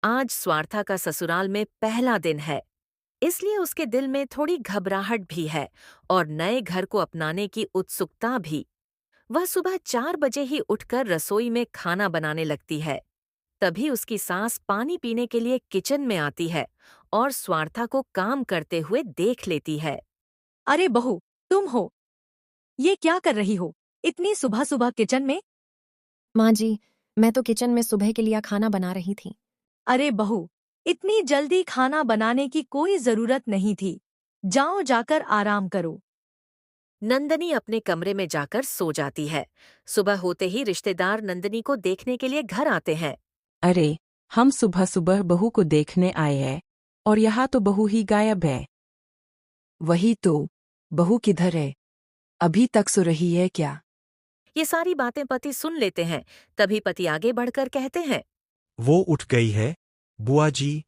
आज स्वार्था का ससुराल में पहला दिन है, इसलिए उसके दिल में थोड़ी घबराहट भी है और नए घर को अपनाने की उत्सुकता भी। वह सुबह 4 बजे ही उठकर रसोई में खाना बनाने लगती है। तभी उसकी सास पानी पीने के लिए किचन में आती है और स्वार्था को काम करते हुए देख लेती है। अरे बहू, तुम हो? ये क्या कर रही हो इतनी सुबह सुबह किचन में? माँ जी, मैं तो किचन में सुबह के लिए खाना बना रही थी। अरे बहू, इतनी जल्दी खाना बनाने की कोई जरूरत नहीं थी। जाओ जाकर आराम करो। नंदनी अपने कमरे में जाकर सो जाती है। सुबह होते ही रिश्तेदार नंदनी को देखने के लिए घर आते हैं। अरे, हम सुबह सुबह बहू को देखने आए हैं और यहाँ तो बहू ही गायब है। वही तो, बहू किधर है? अभी तक सो रही है क्या? ये सारी बातें पति सुन लेते हैं। तभी पति आगे बढ़कर कहते हैं। वो उठ गई है, बुआ जी।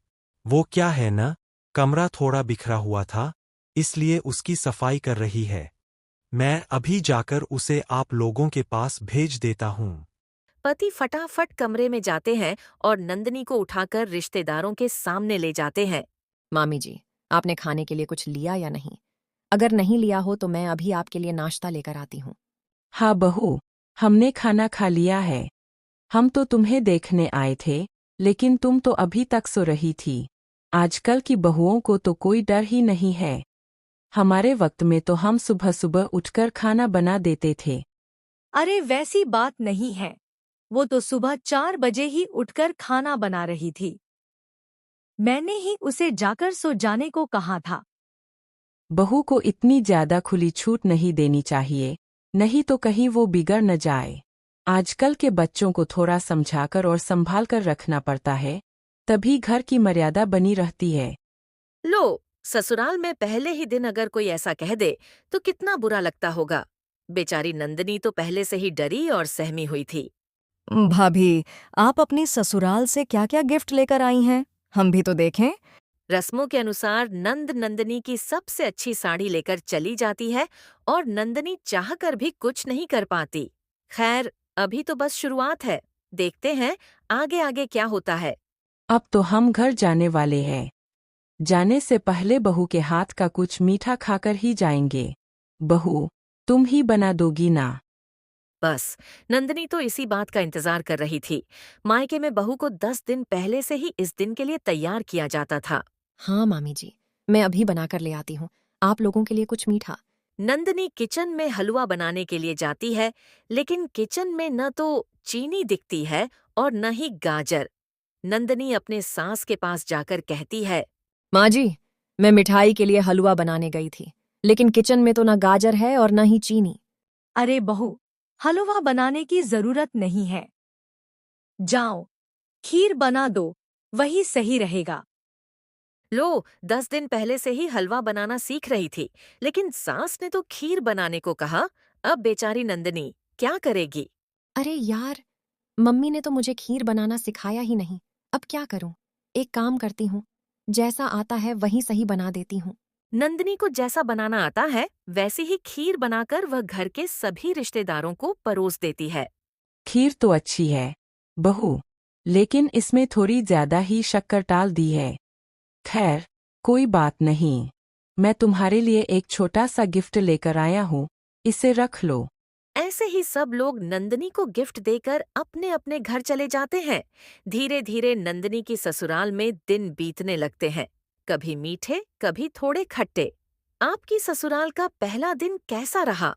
वो क्या है ना, कमरा थोड़ा बिखरा हुआ था, इसलिए उसकी सफाई कर रही है। मैं अभी जाकर उसे आप लोगों के पास भेज देता हूँ। पति फटाफट कमरे में जाते हैं और नंदनी को उठाकर रिश्तेदारों के सामने ले जाते हैं। मामी जी, आपने खाने के लिए कुछ लिया या नहीं? अगर नहीं लिया हो तो मैं अभी आपके लिए नाश्ता लेकर आती हूँ। हाँ बहू, हमने खाना खा लिया है। हम तो तुम्हें देखने आए थे, लेकिन तुम तो अभी तक सो रही थी। आजकल की बहुओं को तो कोई डर ही नहीं है। हमारे वक्त में तो हम सुबह सुबह उठकर खाना बना देते थे। अरे वैसी बात नहीं है। वो तो सुबह 4 बजे ही उठकर खाना बना रही थी। मैंने ही उसे जाकर सो जाने को कहा था। बहू को इतनी ज्यादा खुली छूट नहीं देनी चाहिए, नहीं तो कहीं वो बिगड़ न जाए। आजकल के बच्चों को थोड़ा समझाकर और संभाल कर रखना पड़ता है, तभी घर की मर्यादा बनी रहती है। लो, ससुराल में पहले ही दिन अगर कोई ऐसा कह दे तो कितना बुरा लगता होगा। बेचारी नंदनी तो पहले से ही डरी और सहमी हुई थी। भाभी, आप अपनी ससुराल से क्या क्या गिफ्ट लेकर आई हैं? हम भी तो देखें। रस्मों के अनुसार नंदनी की सबसे अच्छी साड़ी लेकर चली जाती है और नंदनी चाहकर भी कुछ नहीं कर पाती। खैर, अभी तो बस शुरुआत है। देखते हैं आगे आगे क्या होता है। अब तो हम घर जाने वाले हैं। जाने से पहले बहू के हाथ का कुछ मीठा खाकर ही जाएंगे। बहू, तुम ही बना दोगी ना? बस, नंदनी तो इसी बात का इंतजार कर रही थी। मायके में बहू को 10 दिन पहले से ही इस दिन के लिए तैयार किया जाता था। हाँ मामी जी, मैं अभी बनाकर ले आती हूँ आप लोगों के लिए कुछ मीठा। नंदनी किचन में हलवा बनाने के लिए जाती है, लेकिन किचन में न तो चीनी दिखती है और न ही गाजर। नंदनी अपने सास के पास जाकर कहती है। माँ जी, मैं मिठाई के लिए हलवा बनाने गई थी, लेकिन किचन में तो ना गाजर है और ना ही चीनी। अरे बहू, हलवा बनाने की जरूरत नहीं है। जाओ, खीर बना दो, वही सही रहेगा। लो, 10 दिन पहले से ही हलवा बनाना सीख रही थी, लेकिन सास ने तो खीर बनाने को कहा। अब बेचारी नंदनी क्या करेगी? अरे यार, मम्मी ने तो मुझे खीर बनाना सिखाया ही नहीं। अब क्या करूं? एक काम करती हूँ, जैसा आता है वही सही बना देती हूँ। नंदनी को जैसा बनाना आता है वैसी ही खीर बनाकर वह घर के सभी रिश्तेदारों को परोस देती है। खीर तो अच्छी है बहू, लेकिन इसमें थोड़ी ज्यादा ही शक्कर डाल दी है। खैर, कोई बात नहीं। मैं तुम्हारे लिए एक छोटा सा गिफ्ट लेकर आया हूँ, इसे रख लो। ऐसे ही सब लोग नंदनी को गिफ्ट देकर अपने अपने घर चले जाते हैं। धीरे धीरे नंदनी की ससुराल में दिन बीतने लगते हैं, कभी मीठे कभी थोड़े खट्टे। आपकी ससुराल का पहला दिन कैसा रहा?